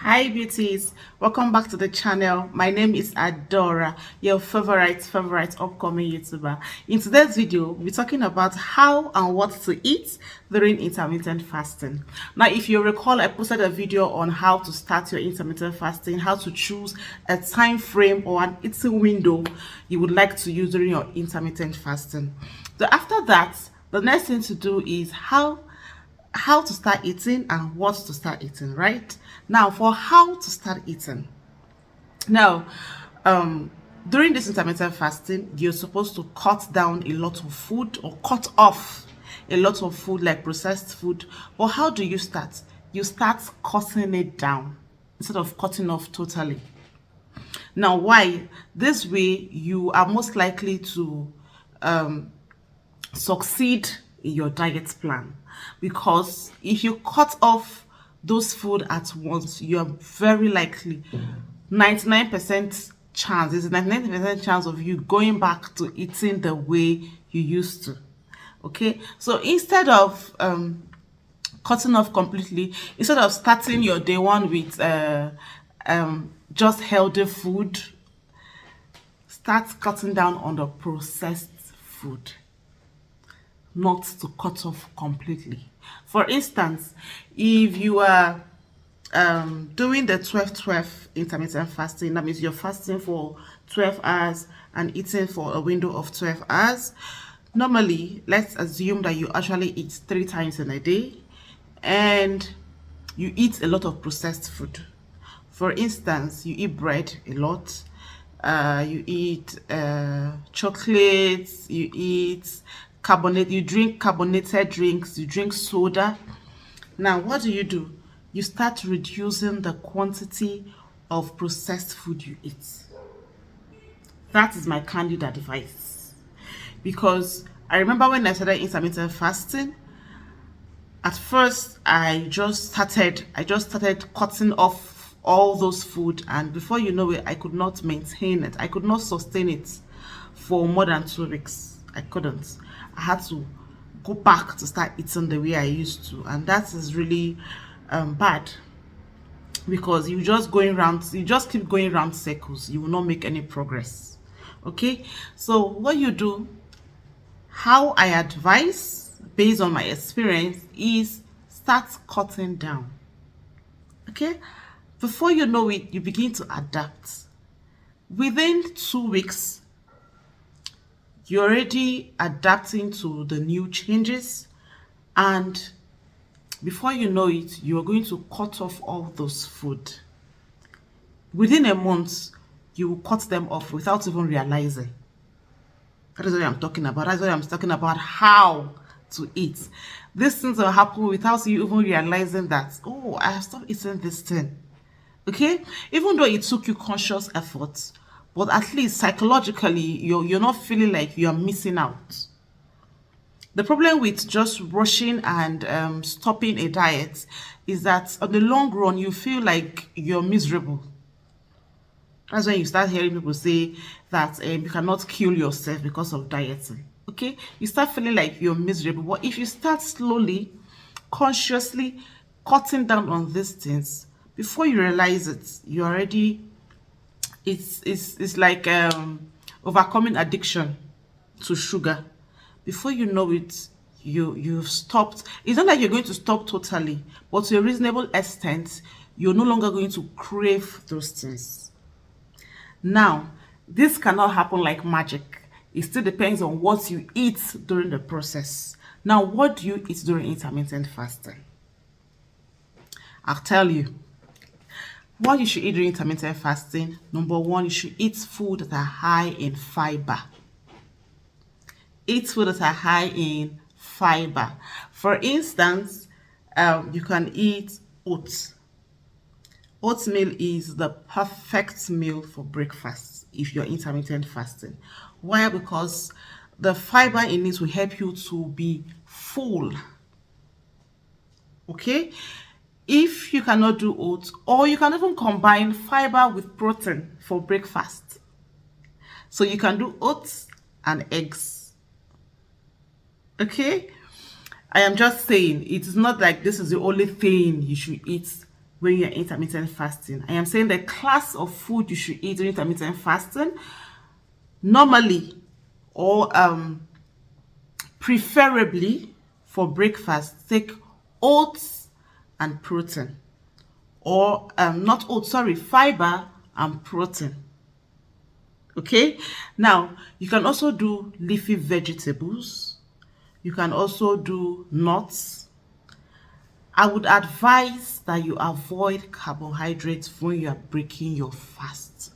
Hi beauties, welcome back to the channel. My name is Adora, your favorite upcoming YouTuber. In today's video, we're talking about how and what to eat during intermittent fasting. Now, if you recall, I posted a video on how to start your intermittent fasting, how to choose a time frame or an eating window you would like to use during your intermittent fasting. So after that, the next thing to do is how to start eating and what to start eating. Right now, for how to start eating, now during this intermittent fasting, you're supposed to cut down a lot of food or cut off a lot of food like processed food. But how do you start? You start cutting it down instead of cutting off totally. Now, why? This way you are most likely to succeed in your diet plan, because if you cut off those food at once, you are very likely 99% chance, there's a 99% chance of you going back to eating the way you used to. Okay, so instead of cutting off completely, instead of starting your day one with just healthy food, start cutting down on the processed food, not to cut off completely. For instance, if you are doing the 12-12 intermittent fasting, that means you're fasting for 12 hours and eating for a window of 12 hours. Normally, let's assume that you actually eat 3 times in a day and you eat a lot of processed food. For instance, you eat bread a lot, you eat chocolates, you drink carbonated drinks, you drink soda. Now, what do? You start reducing the quantity of processed food you eat. That is my candid advice. Because I remember when I started intermittent fasting, at first I just started cutting off all those food, and before you know it, I could not maintain it. I could not sustain it for more than 2 weeks. I couldn't. I had to go back to start eating the way I used to, and that is really bad, because you just keep going around circles. You will not make any progress. Okay, so what you do, how I advise based on my experience, is start cutting down. Okay, before you know it, you begin to adapt. Within 2 weeks, you're already adapting to the new changes, and before you know it, you are going to cut off all those food. Within a month, you will cut them off without even realizing. That is what I'm talking about. That's what I'm talking about, how to eat. These things will happen without you even realizing that, oh, I have stopped eating this thing. Okay, even though it took you conscious efforts, but at least psychologically you're not feeling like you're missing out. The problem with just rushing and stopping a diet is that on the long run you feel like you're miserable. That's when you start hearing people say that you cannot kill yourself because of dieting. Okay, you start feeling like you're miserable. But if you start slowly, consciously cutting down on these things, before you realize it, you already, it's like overcoming addiction to sugar. Before you know it, you've stopped. It's not like you're going to stop totally, but to a reasonable extent, you're no longer going to crave those things. Now, this cannot happen like magic. It still depends on what you eat during the process. Now, what do you eat during intermittent fasting? I'll tell you. What you should eat during intermittent fasting: number one, you should eat food that are high in fiber. Eat food that are high in fiber. For instance, you can eat oats. Oatmeal is the perfect meal for breakfast if you're intermittent fasting. Why? Because the fiber in it will help you to be full. Okay, if you cannot do oats, or you can even combine fiber with protein for breakfast. So you can do oats and eggs. Okay, I am just saying, it is not like this is the only thing you should eat when you're intermittent fasting. I am saying the class of food you should eat during intermittent fasting. Normally, or preferably for breakfast, take oats and protein, or not oats, sorry, fiber and protein. Okay, now you can also do leafy vegetables, you can also do nuts. I would advise that you avoid carbohydrates when you are breaking your fast.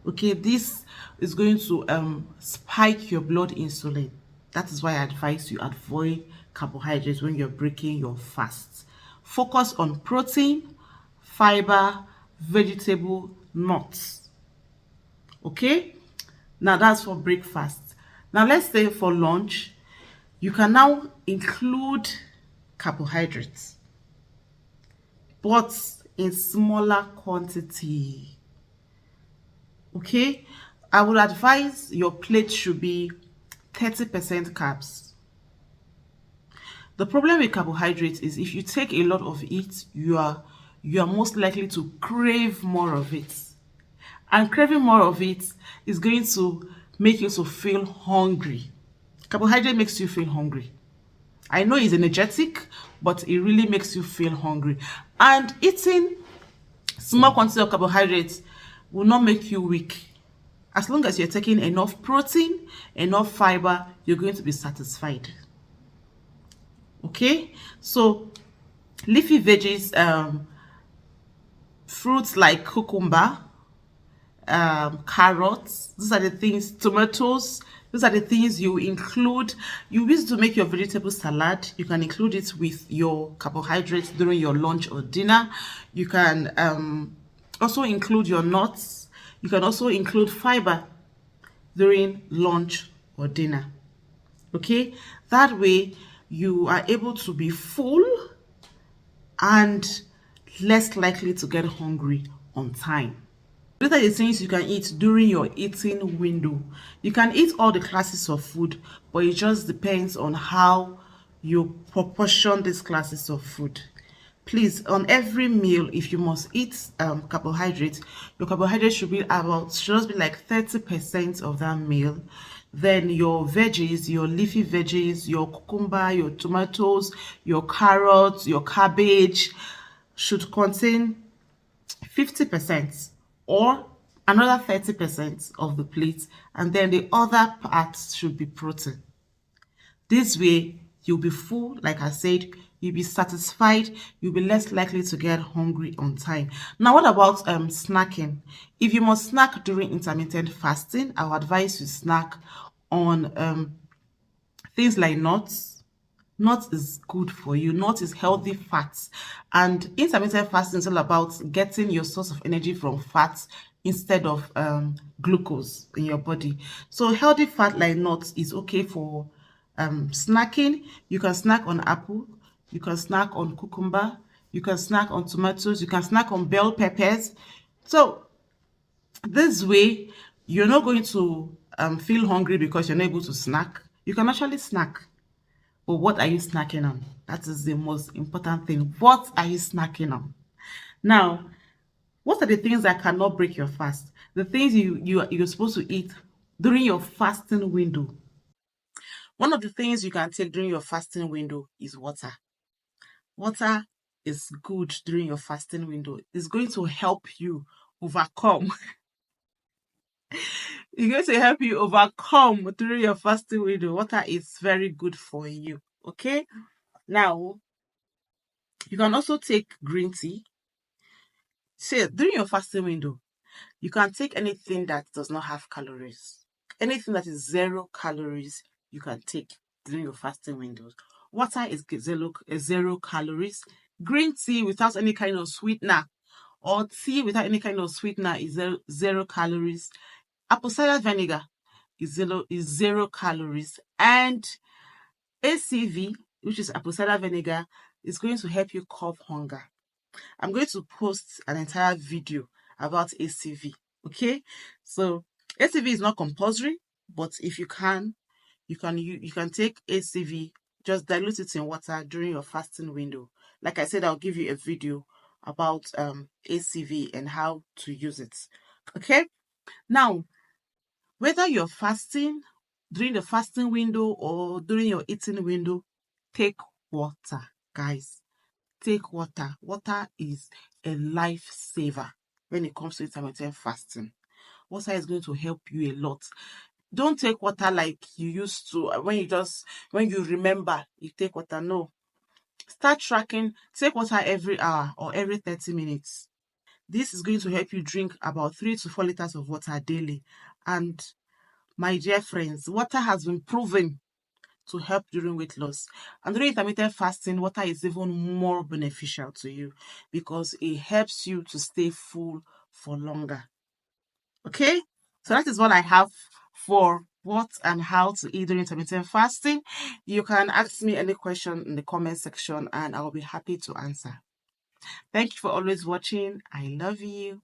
Okay, this is going to spike your blood insulin. That is why I advise you avoid carbohydrates when you're breaking your fast. Focus on protein, fiber, vegetable, nuts. Okay, now that's for breakfast. Now let's say for lunch, you can now include carbohydrates, but in smaller quantity. Okay, I would advise your plate should be 30% carbs. The problem with carbohydrates is if you take a lot of it, you are most likely to crave more of it. And craving more of it is going to make you to feel hungry. Carbohydrate makes you feel hungry. I know it's energetic, but it really makes you feel hungry. And eating small quantity of carbohydrates will not make you weak. As long as you're taking enough protein, enough fiber, you're going to be satisfied. Okay, so leafy veggies, fruits like cucumber, carrots, these are the things, tomatoes, these are the things you include. You use to make your vegetable salad. You can include it with your carbohydrates during your lunch or dinner. You can also include your nuts. You can also include fiber during lunch or dinner. Okay, that way you are able to be full and less likely to get hungry on time. These are the things you can eat during your eating window. You can eat all the classes of food, but it just depends on how you proportion these classes of food. Please, on every meal, if you must eat carbohydrates, your carbohydrates should just be like 30% of that meal. Then your veggies, your leafy veggies, your cucumber, your tomatoes, your carrots, your cabbage should contain 50% or another 30% of the plate, and then the other parts should be protein. This way, you'll be full, like I said, you'll be satisfied, you'll be less likely to get hungry on time. Now, what about snacking? If you must snack during intermittent fasting, I would advise you snack on things like nuts. Nuts is good for you. Nuts is healthy fats. And intermittent fasting is all about getting your source of energy from fats instead of glucose in your body. So healthy fat like nuts is okay for snacking. You can snack on apple. You can snack on cucumber. You can snack on tomatoes. You can snack on bell peppers. So this way, you're not going to feel hungry because you're not able to snack. You can actually snack. But what are you snacking on? That is the most important thing. What are you snacking on? Now, what are the things that cannot break your fast? The things you're supposed to eat during your fasting window. One of the things you can take during your fasting window is water. Water is good during your fasting window. It's going to help you overcome. It's going to help you overcome during your fasting window. Water is very good for you. Okay? Now, you can also take green tea. See, during your fasting window, you can take anything that does not have calories. Anything that is 0 calories, you can take during your fasting windows. Water is zero calories. Green tea without any kind of sweetener or tea without any kind of sweetener is zero calories. Apple cider vinegar is zero calories. And ACV, which is apple cider vinegar, is going to help you curb hunger. I'm going to post an entire video about ACV. Okay, so ACV is not compulsory, but if you can take ACV, just dilute it in water during your fasting window. Like I said, I'll give you a video about ACV and how to use it. Okay, now whether you're fasting during the fasting window or during your eating window, take water, guys. Take water. Water is a lifesaver when it comes to intermittent fasting. Water is going to help you a lot. Don't take water like you used to when you remember you take water. No. Start tracking. Take water every hour or every 30 minutes. This is going to help you drink about 3 to 4 liters of water daily. And my dear friends, water has been proven to help during weight loss. And during intermittent fasting, water is even more beneficial to you because it helps you to stay full for longer. Okay? So that is what I have for what and how to eat during intermittent fasting. You can ask me any question in the comment section and I will be happy to answer. Thank you for always watching. I love you.